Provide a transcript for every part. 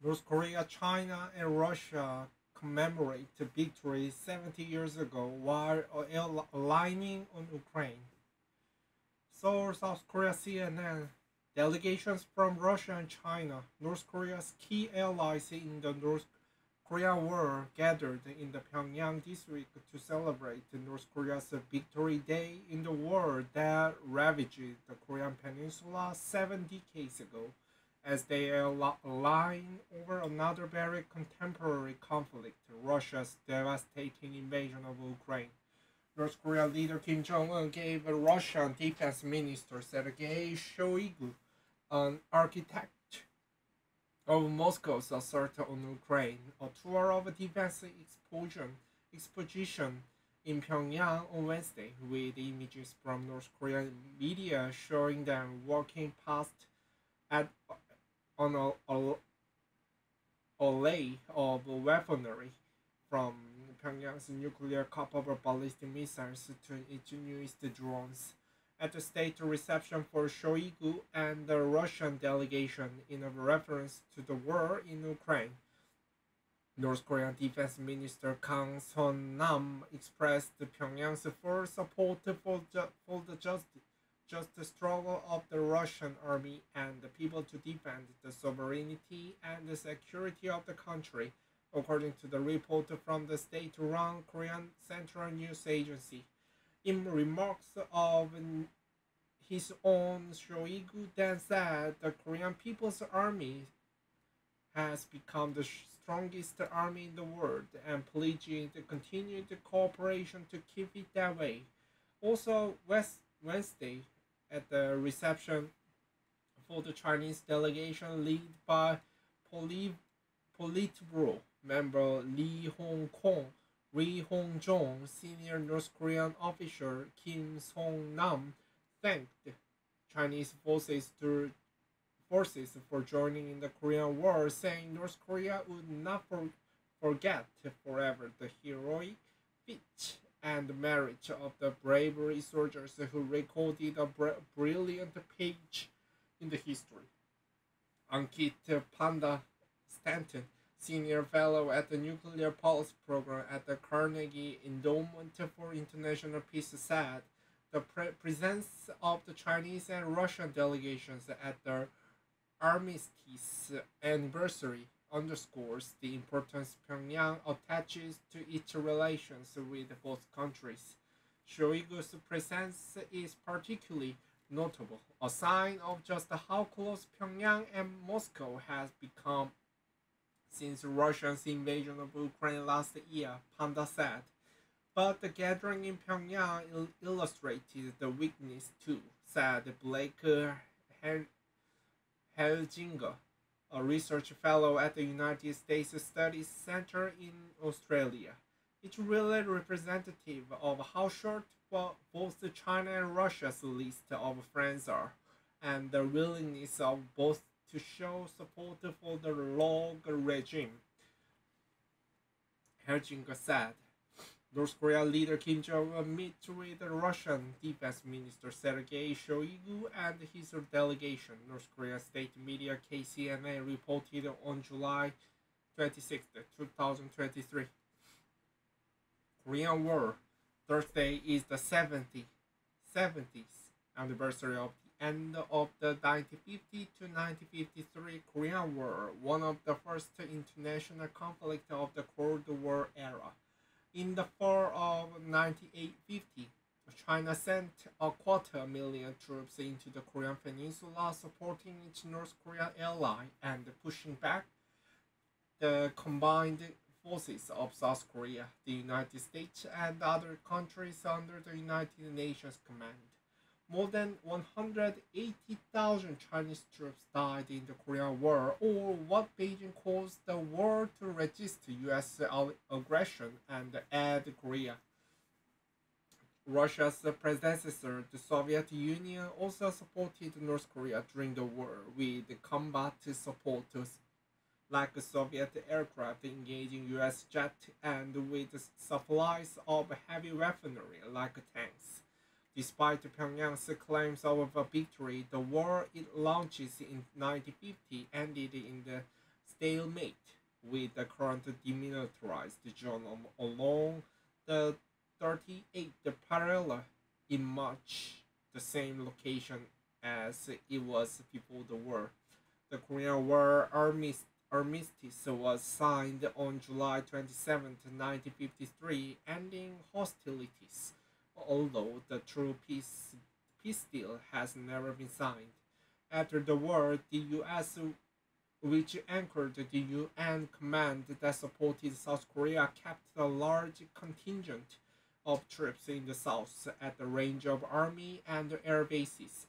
North Korea, China, and Russia commemorate the victory 70 years ago while aligning on Ukraine. So, South Korea CNN. Delegations from Russia and China, North Korea's key allies in the North Korean War, gathered in the Pyongyang this week to celebrate North Korea's Victory Day in the war that ravaged the Korean Peninsula 7 decades ago, as they align over another very contemporary conflict, Russia's devastating invasion of Ukraine. North Korean leader Kim Jong-un gave Russian Defense Minister Sergei Shoigu, an architect of Moscow's assault on Ukraine, a tour of a defense exposition in Pyongyang on Wednesday, with images from North Korean media showing them walking past at on a array of weaponry, from Pyongyang's nuclear-capable ballistic missiles to its newest drones. At the state reception for Shoigu and the Russian delegation in a reference to the war in Ukraine, North Korean Defense Minister Kang Son-nam expressed Pyongyang's full support for the just struggle of the Russian army and the people to defend the sovereignty and the security of the country, according to the report from the state-run Korean Central News Agency. In remarks of his own, Shoigu then said the Korean People's Army has become the strongest army in the world and pledged continued cooperation to keep it that way. Also, Wednesday, at the reception for the Chinese delegation led by Politburo member Lee Hong-jong, senior North Korean official Kim Song-nam thanked Chinese forces for joining in the Korean War, saying North Korea would not forget forever the heroic feat and merit of the bravery soldiers who recorded a brilliant page in the history. Ankit Panda Stanton, senior fellow at the Nuclear Policy Program at the Carnegie Endowment for International Peace, said the presence of the Chinese and Russian delegations at the armistice anniversary underscores the importance Pyongyang attaches to its relations with both countries. Shoigu's presence is particularly notable, a sign of just how close Pyongyang and Moscow has become since Russia's invasion of Ukraine last year, Panda said. But the gathering in Pyongyang illustrated the weakness too, said Blake Helginger, a research fellow at the United States Studies Center in Australia. It's really representative of how short both China and Russia's list of friends are, and the willingness of both to show support for the Log regime, Helginger said. North Korea leader Kim Jong-un met with Russian Defense Minister Sergei Shoigu and his delegation, North Korea state media KCNA reported on July 26, 2023. Korean War. Thursday is the 70th anniversary of the end of the 1950 to 1953 Korean War, one of the first international conflicts of the Cold War era. In the fall of 1950, China sent 250,000 troops into the Korean Peninsula, supporting its North Korean ally and pushing back the combined forces of South Korea, the United States, and other countries under the United Nations command. More than 180,000 Chinese troops died in the Korean War, or what Beijing calls the war to resist U.S. aggression and add Korea. Russia's predecessor, the Soviet Union, also supported North Korea during the war with combat support like Soviet aircraft engaging U.S. jets and with supplies of heavy weaponry like tanks. Despite Pyongyang's claims of a victory, the war it launches in 1950 ended in the stalemate, with the current demilitarized zone along the 38th parallel in much the same location as it was before the war. The Korean War armistice was signed on July 27, 1953, ending hostilities, although the true peace deal has never been signed. After the war, the U.S., which anchored the UN command that supported South Korea, kept a large contingent of troops in the south at the range of army and air bases.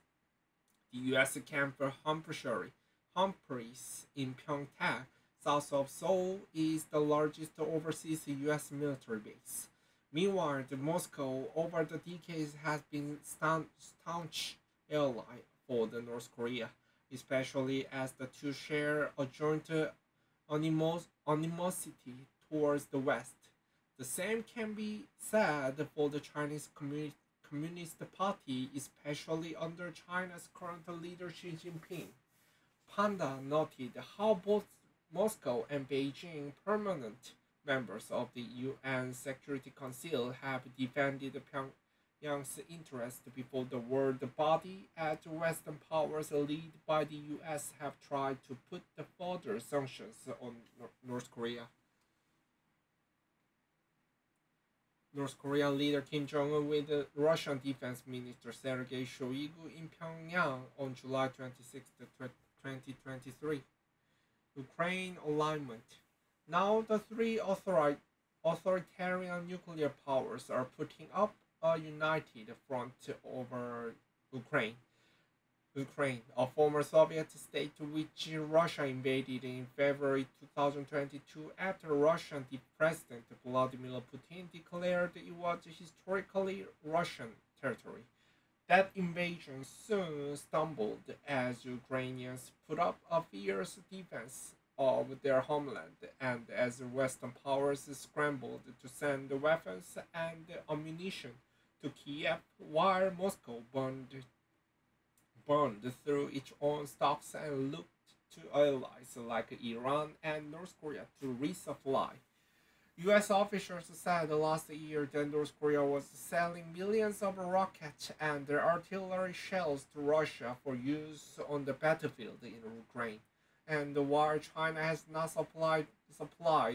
The U.S. Camp Humphreys in Pyeongtaek, south of Seoul, is the largest overseas U.S. military base. Meanwhile, Moscow over the decades has been staunch ally for the North Korea, especially as the two share a joint animosity towards the West. The same can be said for the Chinese Communist Party, especially under China's current leader Xi Jinping. Panda noted how both Moscow and Beijing, permanent members of the UN Security Council, have defended Pyongyang's interest before the world body, as Western powers led by the US have tried to put the further sanctions on North Korea. North Korean leader Kim Jong-un with Russian Defense Minister Sergei Shoigu in Pyongyang on July 26, 2023. Ukraine alignment. Now the three authoritarian nuclear powers are putting up a united front over Ukraine. Ukraine, a former Soviet state which Russia invaded in February 2022 after Russian President Vladimir Putin declared it was historically Russian territory. That invasion soon stumbled as Ukrainians put up a fierce defense of their homeland and as Western powers scrambled to send weapons and ammunition to Kiev, while Moscow burned through its own stocks and looked to allies like Iran and North Korea to resupply. US officials said last year that North Korea was selling millions of rockets and artillery shells to Russia for use on the battlefield in Ukraine. And while China has not supplied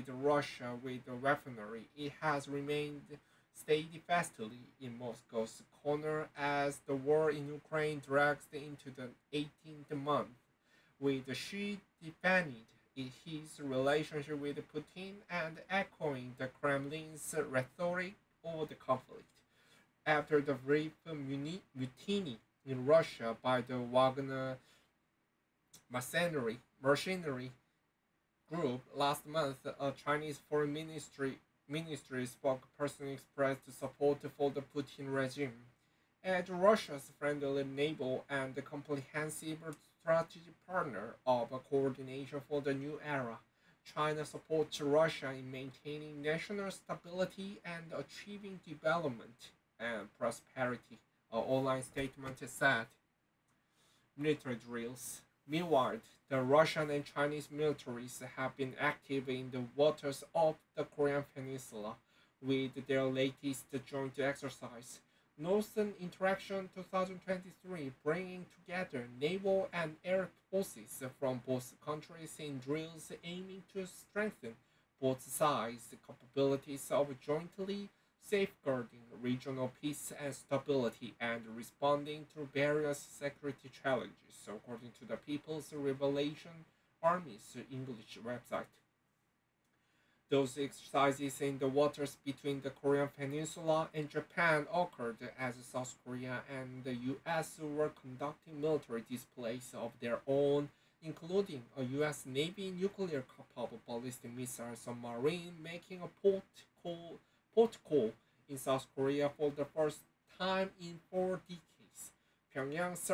Russia with weaponry, it has remained steadfastly in Moscow's corner as the war in Ukraine drags into the 18th month, with Xi defending his relationship with Putin and echoing the Kremlin's rhetoric over the conflict. After the brief mutiny in Russia by the Wagner mercenary group last month, a Chinese foreign ministry spokesperson expressed support for the Putin regime. As Russia's friendly neighbor and comprehensive strategic partner of coordination for the new era, China supports Russia in maintaining national stability and achieving development and prosperity, an online statement said. Military drills. Meanwhile, the Russian and Chinese militaries have been active in the waters of the Korean Peninsula with their latest joint exercise, Northern Interaction 2023, bringing together naval and air forces from both countries in drills aiming to strengthen both sides' capabilities of jointly safeguarding regional peace and stability and responding to various security challenges, according to the People's Liberation Army's English website. Those exercises in the waters between the Korean Peninsula and Japan occurred as South Korea and the US were conducting military displays of their own, including a US Navy nuclear-capable ballistic missile submarine making a port call in South Korea for the first time in 4 decades. Pyongyang's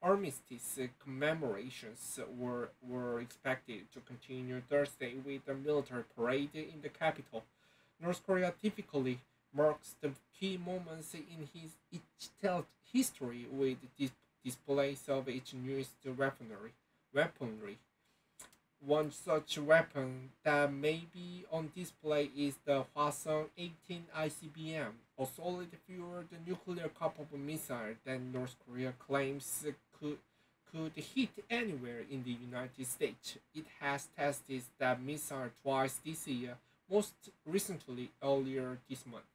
armistice commemorations were expected to continue Thursday with a military parade in the capital. North Korea typically marks the key moments in its history with displays of its newest weaponry. One such weapon that may be on display is the Hwasong-18 ICBM, a solid-fueled nuclear-capable missile that North Korea claims could hit anywhere in the United States. It has tested that missile twice this year, most recently earlier this month.